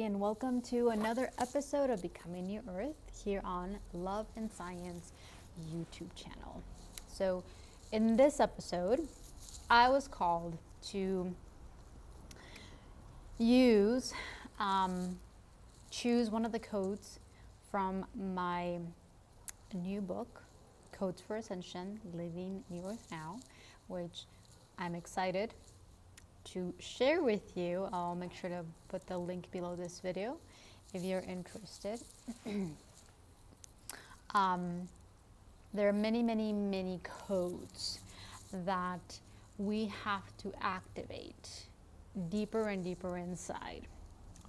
everybody, and welcome to another episode of Becoming New Earth here on Love and Science YouTube channel. So, in this episode, I was called to choose one of the codes from my new book, Codes for Ascension, Living New Earth Now, which I'm excited to share with you. I'll make sure to put the link below this video if you're interested. There are many codes that we have to activate deeper and deeper inside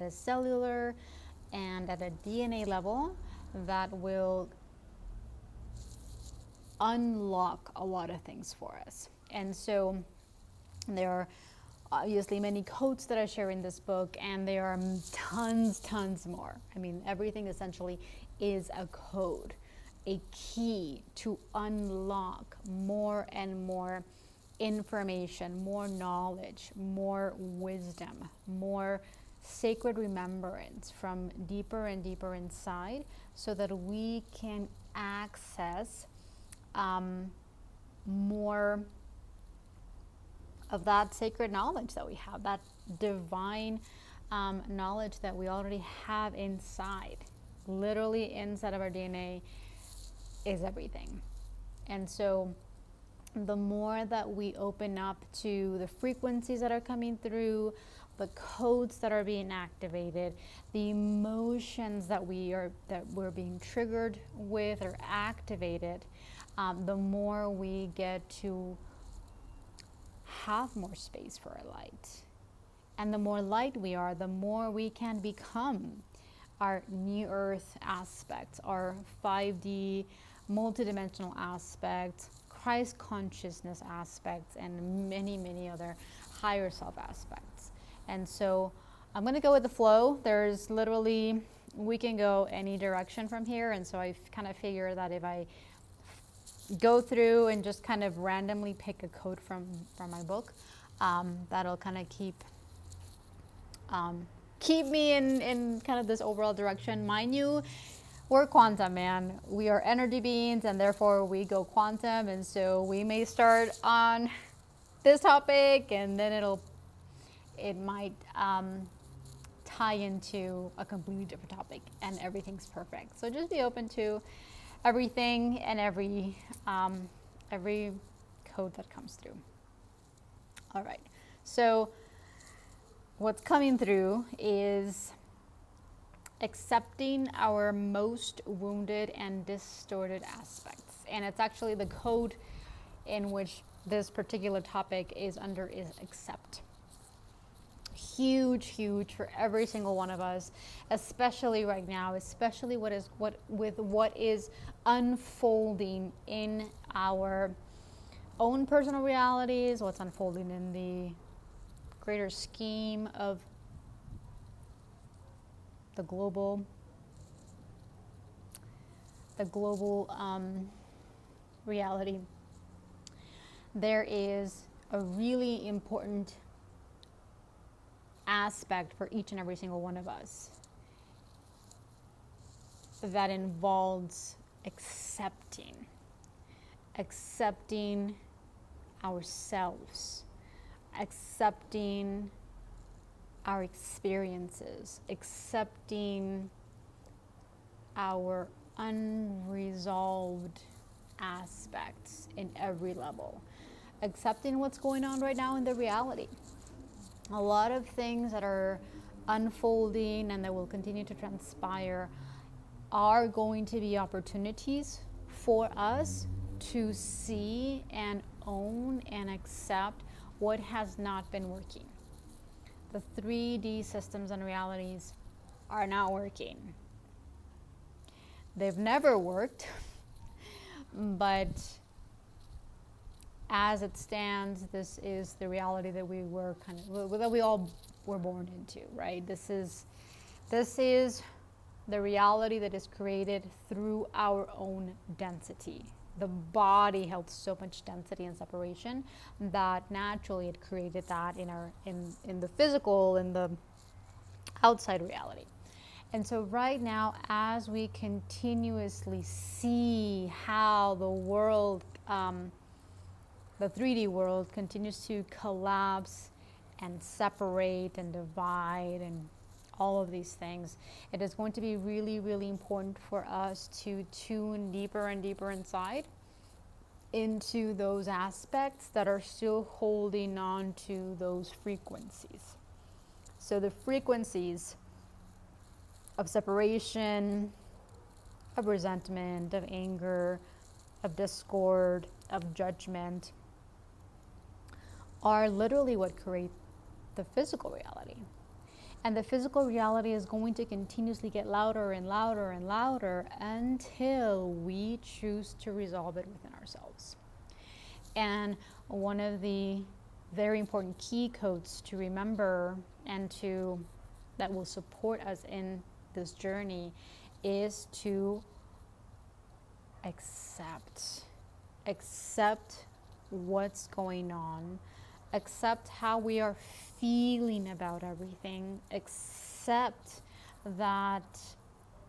at a cellular and at a DNA level that will unlock a lot of things for us. And so there are obviously many codes that I share in this book, and there are tons more. I mean, everything essentially is a code, a key to unlock more and more information, more knowledge, more wisdom, more sacred remembrance from deeper and deeper inside, so that we can access more of that sacred knowledge that we have, that divine knowledge that we already have inside. Literally inside of our DNA is everything. And so the more that we open up to the frequencies that are coming through, the codes that are being activated, the emotions that we're being triggered with or activated, the more we get to have more space for our light. And the more light we are, the more we can become our new earth aspects, our 5D multidimensional aspects, Christ consciousness aspects, and many other higher self aspects. And so I'm going to go with the flow. There's literally, we can go any direction from here. And so I kind of figure that if I go through and just kind of randomly pick a code from my book, that'll kind of keep me in kind of this overall direction. Mind you, we're quantum, man. We are energy beings, and therefore we go quantum. And so we may start on this topic, and then it might tie into a completely different topic, and everything's perfect. So just be open to everything and every code that comes through. All right. So what's coming through is accepting our most wounded and distorted aspects. And it's actually the code in which this particular topic is under is accept. Huge for every single one of us, especially right now, especially with what is unfolding in our own personal realities, what's unfolding in the greater scheme of the global reality. There is a really important aspect for each and every single one of us that involves accepting ourselves, accepting our experiences, accepting our unresolved aspects in every level, accepting what's going on right now in the reality. A lot of things that are unfolding and that will continue to transpire are going to be opportunities for us to see and own and accept what has not been working. The 3D systems and realities are not working. They've never worked, but as it stands, this is the reality that we all were born into, right? This is the reality that is created through our own density. The body held so much density and separation that naturally it created that in the physical, in the outside reality. And so right now, as we continuously see how the world, the 3D world continues to collapse and separate and divide and all of these things, it is going to be really, really important for us to tune deeper and deeper inside into those aspects that are still holding on to those frequencies. So the frequencies of separation, of resentment, of anger, of discord, of judgment are literally what create the physical reality. And the physical reality is going to continuously get louder and louder and louder until we choose to resolve it within ourselves. And one of the very important key codes to remember and that will support us in this journey is to accept what's going on, accept how we are feeling about everything, accept that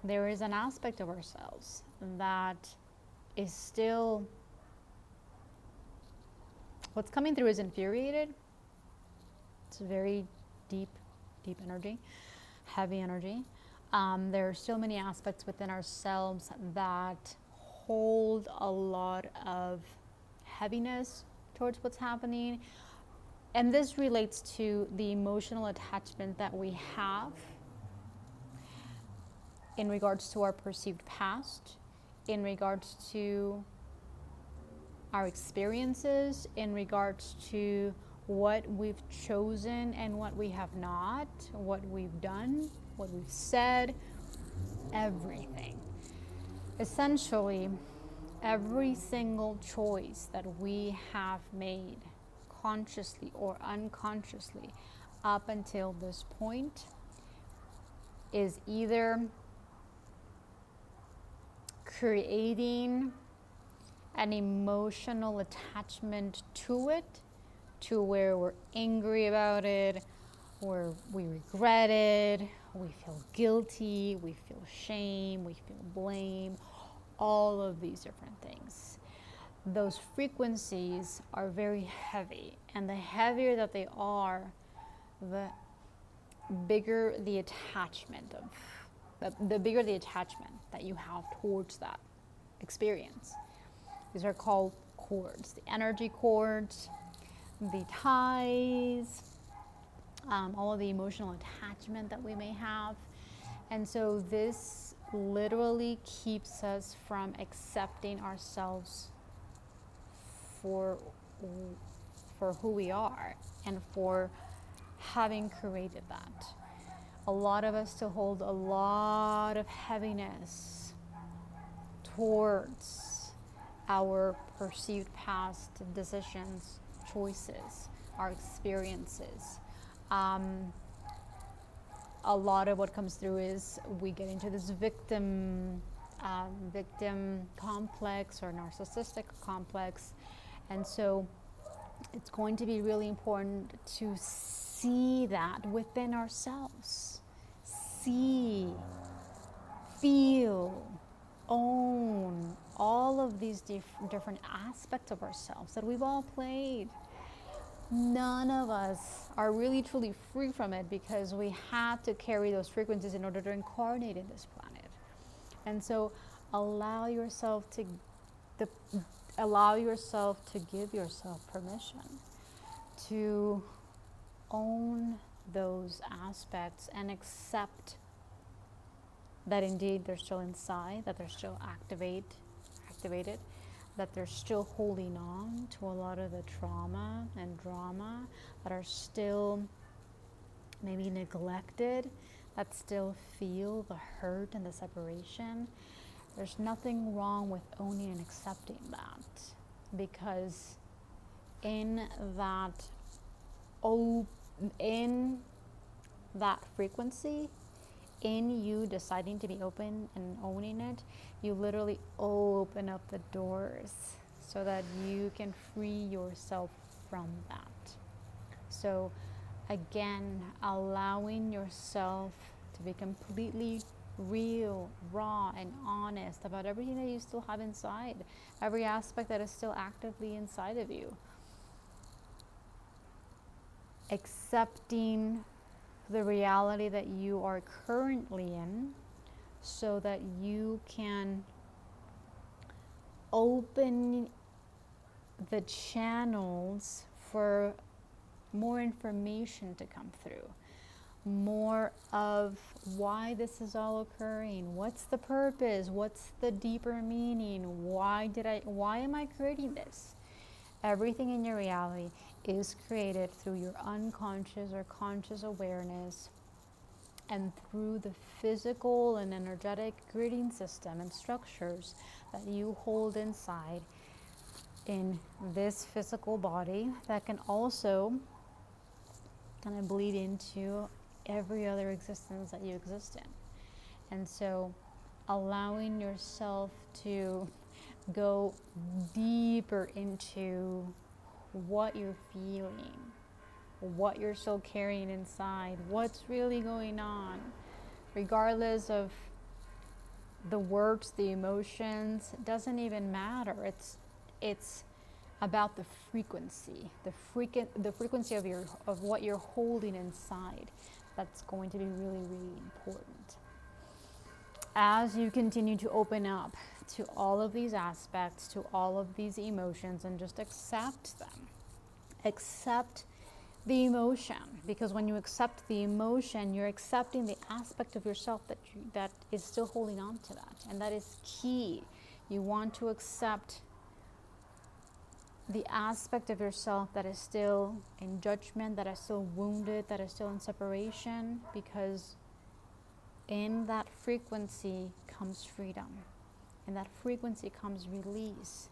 there is an aspect of ourselves that is still, what's coming through is infuriated. It's a very deep energy, heavy energy. There are still many aspects within ourselves that hold a lot of heaviness towards what's happening. And this relates to the emotional attachment that we have in regards to our perceived past, in regards to our experiences, in regards to what we've chosen and what we have not, what we've done, what we've said, everything. Essentially, every single choice that we have made, consciously or unconsciously, up until this point, is either creating an emotional attachment to it, to where we're angry about it, where we regret it, we feel guilty, we feel shame, we feel blame, all of these different things. Those frequencies are very heavy, and the heavier that they are, the bigger the attachment the bigger the attachment that you have towards that experience. These are called cords, the energy cords, the ties, all of the emotional attachment that we may have. And so this literally keeps us from accepting ourselves for who we are and for having created that. A lot of us still hold a lot of heaviness towards our perceived past decisions, choices, our experiences. A lot of what comes through is we get into this victim complex or narcissistic complex. And so it's going to be really important to see that within ourselves. See, feel, own all of these different aspects of ourselves that we've all played. None of us are really truly free from it because we had to carry those frequencies in order to incarnate in this planet. And so allow yourself to give yourself permission to own those aspects and accept that indeed they're still inside, that they're still activated, that they're still holding on to a lot of the trauma and drama that are still maybe neglected, that still feel the hurt and the separation. There's nothing wrong with owning and accepting that, because in that frequency, in you deciding to be open and owning it, you literally open up the doors so that you can free yourself from that. So Again, allowing yourself to be completely real, raw, and honest about everything that you still have inside, every aspect that is still actively inside of you. Accepting the reality that you are currently in so that you can open the channels for more information to come through, more of why this is all occurring, what's the purpose, what's the deeper meaning, why am I creating this? Everything in your reality is created through your unconscious or conscious awareness and through the physical and energetic griding system and structures that you hold inside in this physical body that can also kind of bleed into every other existence that you exist in. And so allowing yourself to go deeper into what you're feeling, what you're still carrying inside, what's really going on, regardless of the words, the emotions, it doesn't even matter. It's about the frequency, the frequency of what you're holding inside. That's going to be really, really important. As you continue to open up to all of these aspects, to all of these emotions, and just accept them. Accept the emotion, because when you accept the emotion, you're accepting the aspect of yourself that is still holding on to that, and that is key. You want to accept the aspect of yourself that is still in judgment, that is still wounded, that is still in separation, because in that frequency comes freedom. In that frequency comes release.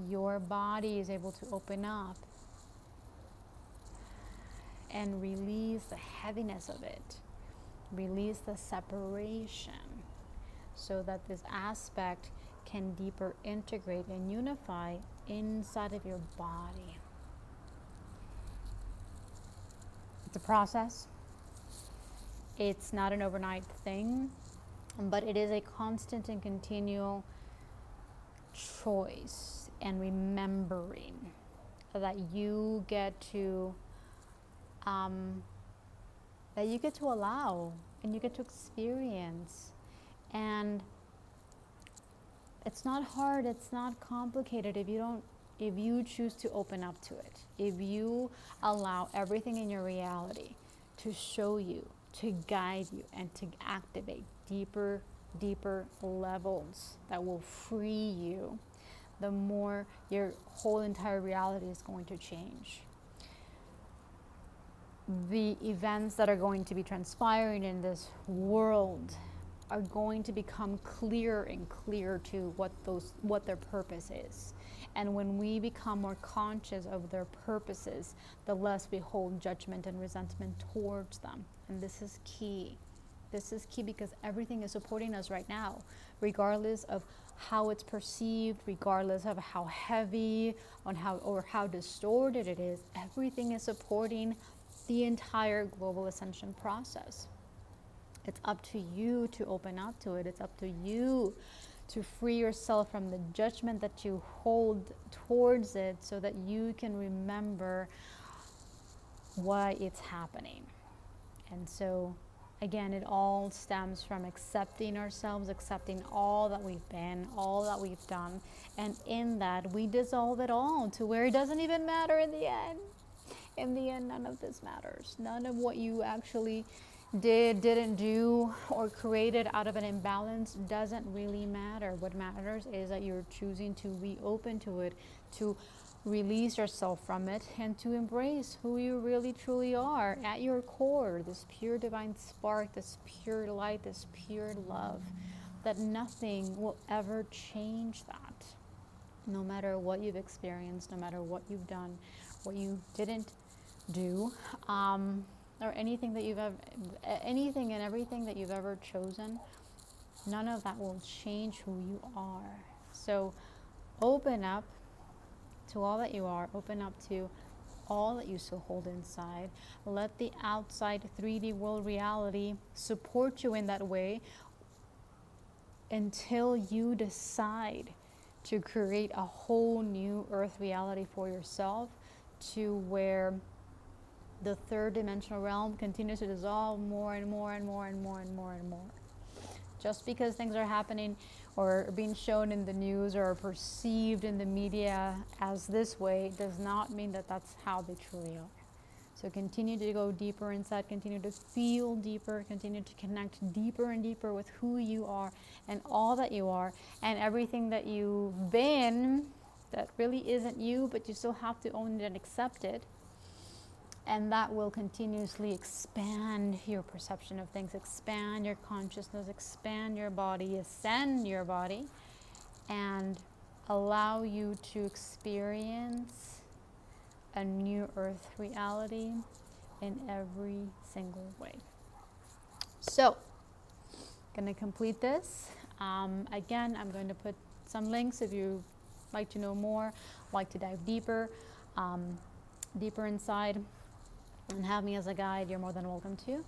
Your body is able to open up and release the heaviness of it, release the separation, so that this aspect can deeper integrate and unify inside of your body. It's a process. It's not an overnight thing, but it is a constant and continual choice and remembering that you get to allow and you get to experience. And it's not hard, it's not complicated if you choose to open up to it. If you allow everything in your reality to show you, to guide you, and to activate deeper levels that will free you, the more your whole entire reality is going to change. The events that are going to be transpiring in this world are going to become clearer and clearer to what their purpose is. And when we become more conscious of their purposes, the less we hold judgment and resentment towards them. And this is key. This is key because everything is supporting us right now, regardless of how it's perceived, regardless of how heavy or how distorted it is. Everything is supporting the entire global ascension process. It's up to you to open up to it. It's up to you to free yourself from the judgment that you hold towards it, so that you can remember why it's happening. And so, again, it all stems from accepting ourselves, accepting all that we've been, all that we've done. And in that, we dissolve it all to where it doesn't even matter in the end. In the end, none of this matters. None of what you actually didn't do, or created out of an imbalance doesn't really matter. What matters is that you're choosing to reopen to it, to release yourself from it, and to embrace who you really truly are at your core, this pure divine spark, this pure light, this pure love, that nothing will ever change that. No matter what you've experienced, no matter what you've done, what you didn't do, or anything and everything that you've ever chosen, none of that will change who you are. So open up to all that you are. Open up to all that you still hold inside. Let the outside 3D world reality support you in that way until you decide to create a whole new earth reality for yourself, to where the third dimensional realm continues to dissolve more and more and more and more and more and more. Just because things are happening or being shown in the news or perceived in the media as this way does not mean that that's how they truly are. So continue to go deeper inside, continue to feel deeper, continue to connect deeper and deeper with who you are and all that you are, and everything that you've been that really isn't you, but you still have to own it and accept it. And that will continuously expand your perception of things, expand your consciousness, expand your body, ascend your body, and allow you to experience a new earth reality in every single way. So, going to complete this. Again, I'm going to put some links if you like to know more, like to dive deeper, deeper inside, and have me as a guide. You're more than welcome to.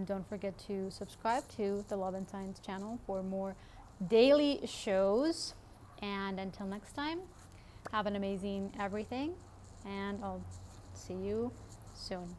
Don't forget to subscribe to the Love and Science channel for more daily shows. And until next time, have an amazing everything, and I'll see you soon.